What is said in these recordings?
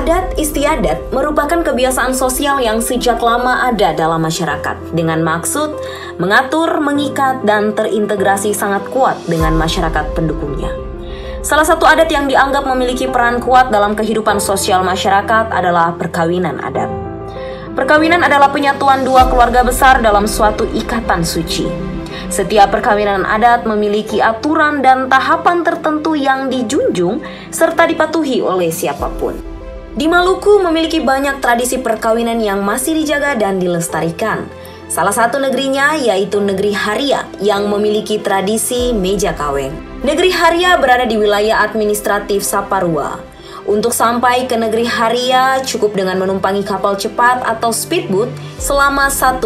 Adat istiadat merupakan kebiasaan sosial yang sejak lama ada dalam masyarakat dengan maksud mengatur, mengikat, dan terintegrasi sangat kuat dengan masyarakat pendukungnya. Salah satu adat yang dianggap memiliki peran kuat dalam kehidupan sosial masyarakat adalah perkawinan adat. Perkawinan adalah penyatuan dua keluarga besar dalam suatu ikatan suci. Setiap perkawinan adat memiliki aturan dan tahapan tertentu yang dijunjung serta dipatuhi oleh siapapun. Di Maluku memiliki banyak tradisi perkawinan yang masih dijaga dan dilestarikan. Salah satu negerinya yaitu negeri Haria yang memiliki tradisi meja kaweng. Negeri Haria berada di wilayah administratif Saparua. Untuk sampai ke negeri Haria cukup dengan menumpangi kapal cepat atau speedboat selama 1-2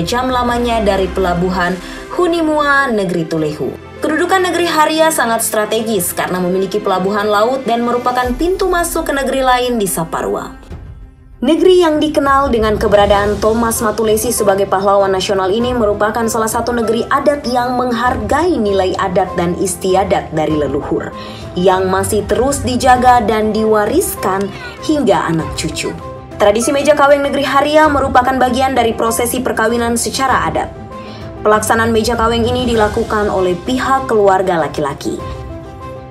jam lamanya dari pelabuhan Hunimua, negeri Tulehu. Kedudukan negeri Haria sangat strategis karena memiliki pelabuhan laut dan merupakan pintu masuk ke negeri lain di Saparua. Negeri yang dikenal dengan keberadaan Thomas Matulesi sebagai pahlawan nasional ini merupakan salah satu negeri adat yang menghargai nilai adat dan istiadat dari leluhur, yang masih terus dijaga dan diwariskan hingga anak cucu. Tradisi meja kaweng negeri Haria merupakan bagian dari prosesi perkawinan secara adat. Pelaksanaan meja kaweng ini dilakukan oleh pihak keluarga laki-laki.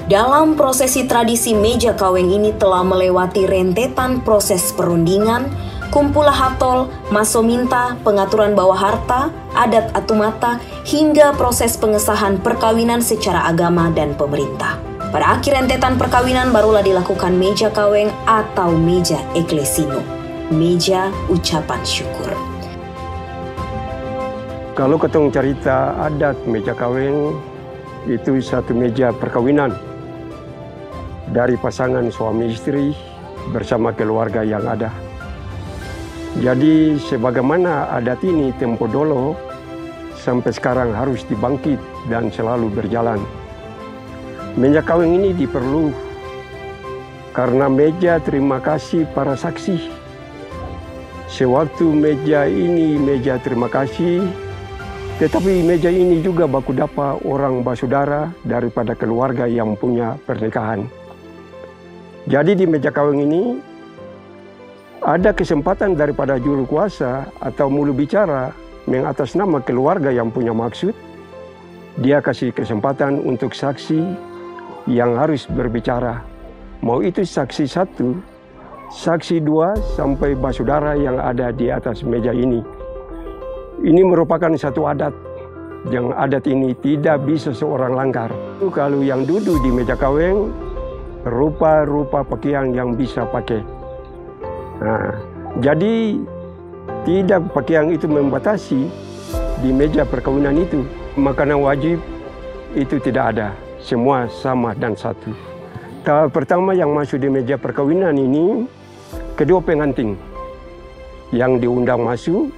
Dalam prosesi tradisi meja kaweng ini telah melewati rentetan proses perundingan, kumpul hatol, masominta, pengaturan bawah harta, adat atumata, hingga proses pengesahan perkawinan secara agama dan pemerintah. Pada akhir rentetan perkawinan barulah dilakukan meja kaweng atau meja eklesino, meja ucapan syukur. Kalau ketong cerita adat meja kaweng, itu satu meja perkawinan dari pasangan suami istri bersama keluarga yang ada. Jadi sebagaimana adat ini tempo dulu sampai sekarang harus dibangkit dan selalu berjalan. Meja kaweng ini diperlu karena meja terima kasih para saksi. Sewaktu meja ini meja terima kasih, tetapi meja ini juga baku dapa orang basudara daripada keluarga yang punya pernikahan. Jadi di meja kaweng ini ada kesempatan daripada juru kuasa atau mulu bicara mengatas nama keluarga yang punya maksud. Dia kasih kesempatan untuk saksi yang harus berbicara. Mau itu saksi 1, saksi 2 sampai basudara yang ada di atas meja ini. Ini merupakan satu adat. Yang adat ini tidak bisa seorang langgar. Kalau yang duduk di meja kaweng, rupa-rupa pakaian yang bisa pakai. Nah, jadi tidak pakaian itu membatasi di meja perkawinan itu. Makanan wajib itu tidak ada. Semua sama dan satu. Tahap pertama yang masuk di meja perkawinan ini, kedua pengantin yang diundang masuk.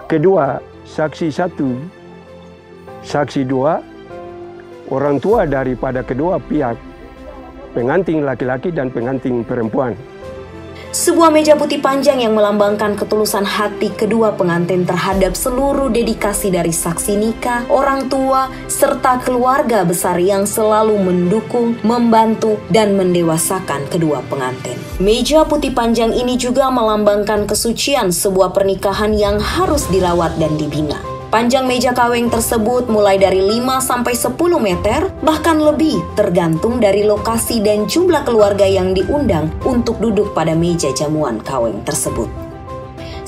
Kedua, saksi 1, saksi 2, orang tua daripada kedua pihak, pengantin laki-laki dan pengantin perempuan. Sebuah meja putih panjang yang melambangkan ketulusan hati kedua pengantin terhadap seluruh dedikasi dari saksi nikah, orang tua, serta keluarga besar yang selalu mendukung, membantu, dan mendewasakan kedua pengantin. Meja putih panjang ini juga melambangkan kesucian sebuah pernikahan yang harus dirawat dan dibina. Panjang meja kaweng tersebut mulai dari 5-10 meter, bahkan lebih tergantung dari lokasi dan jumlah keluarga yang diundang untuk duduk pada meja jamuan kaweng tersebut.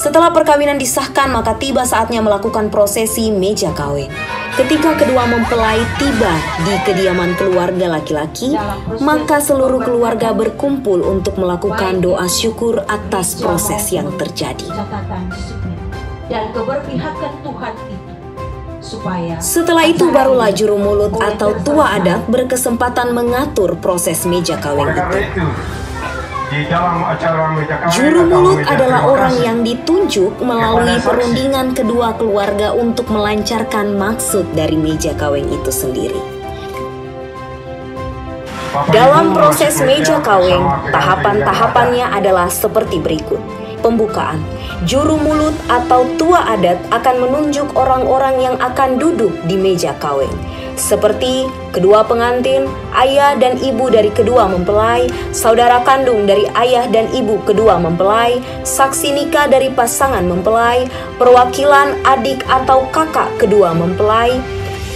Setelah perkawinan disahkan, maka tiba saatnya melakukan prosesi meja kaweng. Ketika kedua mempelai tiba di kediaman keluarga laki-laki, maka seluruh keluarga berkumpul untuk melakukan doa syukur atas proses yang terjadi. Dan keberpihakan Tuhan itu supaya setelah itu barulah juru mulut atau tua adat berkesempatan mengatur proses meja kaweng itu. Juru mulut adalah orang yang ditunjuk melalui perundingan kedua keluarga untuk melancarkan maksud dari meja kaweng itu sendiri. Dalam proses meja kaweng, tahapan-tahapannya adalah seperti berikut. Pembukaan. Juru mulut atau tua adat akan menunjuk orang-orang yang akan duduk di meja kaweng. seperti kedua pengantin, ayah dan ibu dari kedua mempelai, saudara kandung dari ayah dan ibu kedua mempelai, saksi nikah dari pasangan mempelai, perwakilan adik atau kakak kedua mempelai,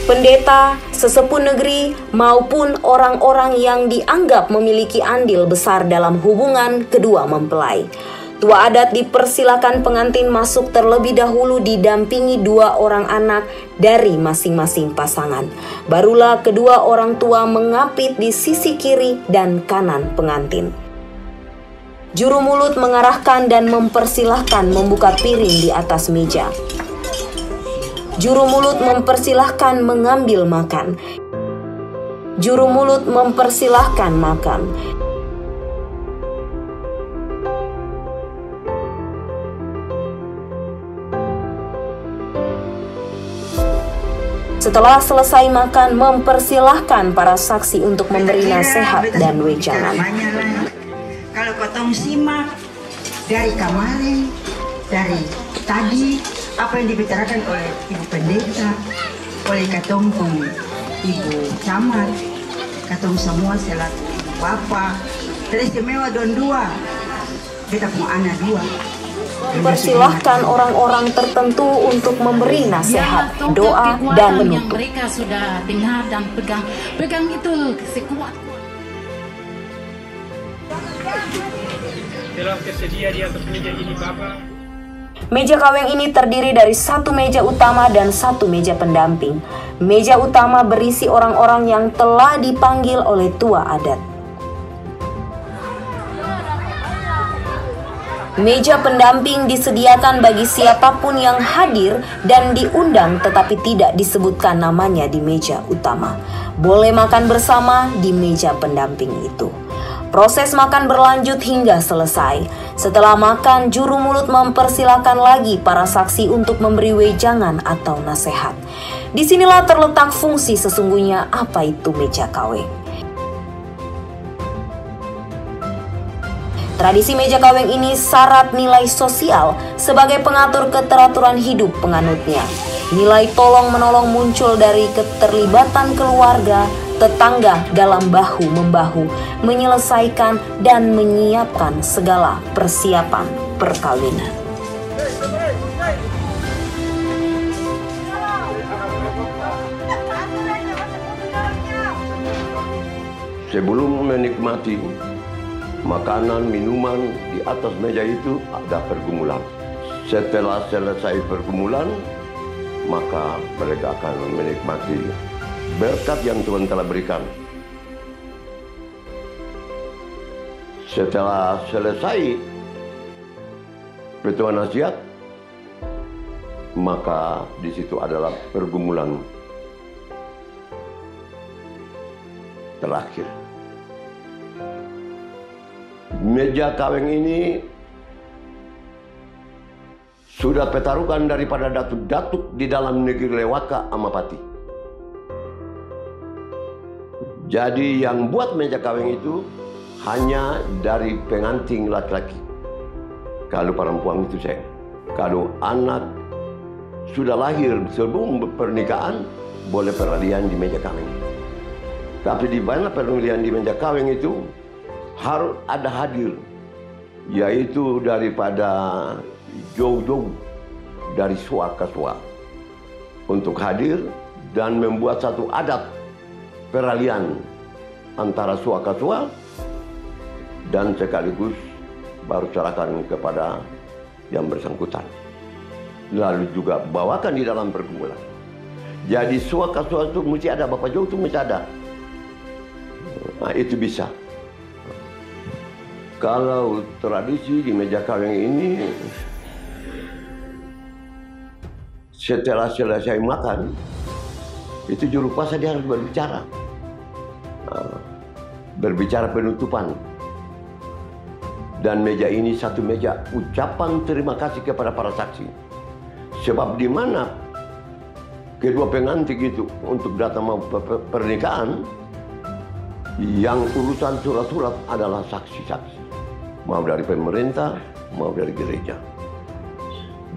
pendeta, sesepuh negeri, maupun orang-orang yang dianggap memiliki andil besar dalam hubungan kedua mempelai. Tua adat dipersilakan pengantin masuk terlebih dahulu didampingi 2 orang anak dari masing-masing pasangan. Barulah kedua orang tua mengapit di sisi kiri dan kanan pengantin. Juru mulut mengarahkan dan mempersilahkan membuka piring di atas meja. Juru mulut mempersilahkan mengambil makan. Juru mulut mempersilahkan makan. Setelah selesai makan, mempersilahkan para saksi untuk memberi nasihat dan wejangan. Kalau kotong simak dari kemarin, dari tadi, apa yang dibicarakan oleh Ibu Pendeta, oleh katong Ibu Camat, katong semua selaku Bapak, teristimewa don 2, beta pun anak 2. Mempersilahkan orang-orang tertentu untuk memberi nasihat, doa, dan menutup. Mereka sudah dengar dan pegang itu sekuat. Telah tersedia di atas meja ini, Bapak. Meja kaweng ini terdiri dari 1 meja utama dan 1 meja pendamping. Meja utama berisi orang-orang yang telah dipanggil oleh tua adat. Meja pendamping disediakan bagi siapapun yang hadir dan diundang tetapi tidak disebutkan namanya di meja utama. Boleh makan bersama di meja pendamping itu. Proses makan berlanjut hingga selesai. Setelah makan, juru mulut mempersilakan lagi para saksi untuk memberi wejangan atau nasihat. Disinilah terletak fungsi sesungguhnya apa itu meja kaweng. Tradisi meja kaweng ini syarat nilai sosial sebagai pengatur keteraturan hidup penganutnya. Nilai tolong-menolong muncul dari keterlibatan keluarga, tetangga dalam bahu-membahu, menyelesaikan dan menyiapkan segala persiapan perkawinan. Sebelum menikmati makanan, minuman di atas meja itu ada pergumulan. Setelah selesai pergumulan, maka mereka akan menikmati berkat yang Tuhan telah berikan. Setelah selesai petuah nasihat, maka di situ adalah pergumulan terakhir. Meja kaweng ini sudah pertaruhan daripada datuk-datuk di dalam negeri Lewaka Amapati. Jadi yang buat meja kaweng itu hanya dari pengantin laki-laki. Kalau perempuan itu saya. Kalau anak sudah lahir sebelum pernikahan, boleh peralihan di meja kaweng. Tapi di mana peralihan di meja kaweng itu harus ada hadir, yaitu daripada jauh-jauh dari sua ke sua untuk hadir dan membuat satu adat peralihan antara sua ke sua dan sekaligus baru serahkan kepada yang bersangkutan. Lalu juga bawakan di dalam pergumulan. Jadi sua ke sua itu mesti ada, bapak jauh itu mesti ada. Nah, itu bisa. Kalau tradisi di meja kaweng ini, setelah selesai makan, itu juru kuasa dia harus berbicara. Berbicara penutupan. Dan meja ini satu meja ucapan terima kasih kepada para saksi. Sebab di mana kedua pengantin itu untuk datang mau pernikahan, yang urusan surat-surat adalah saksi-saksi. Mau dari pemerintah, mau dari gereja.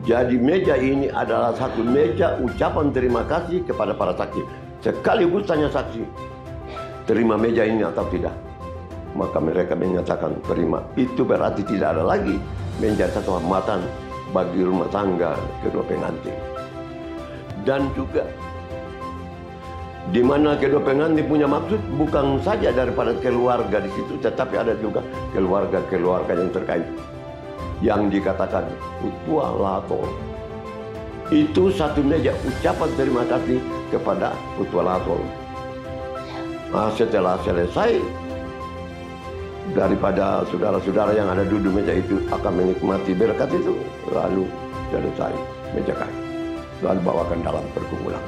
Jadi meja ini adalah satu meja ucapan terima kasih kepada para saksi. sekaligus tanya saksi, terima meja ini atau tidak. Maka mereka menyatakan terima. Itu berarti tidak ada lagi menjadi kehormatan bagi rumah tangga kedua pengantin. Dan juga di mana kedua pengantin punya maksud bukan saja daripada keluarga di situ, tetapi ada juga keluarga-keluarga yang terkait, yang dikatakan utua lato. Itu satu meja ucapan terima kasih kepada utua lato. Nah, setelah selesai, daripada saudara-saudara yang ada duduk meja itu akan menikmati berkat itu, lalu selesai meja kayu, lalu bawakan dalam perkumpulan.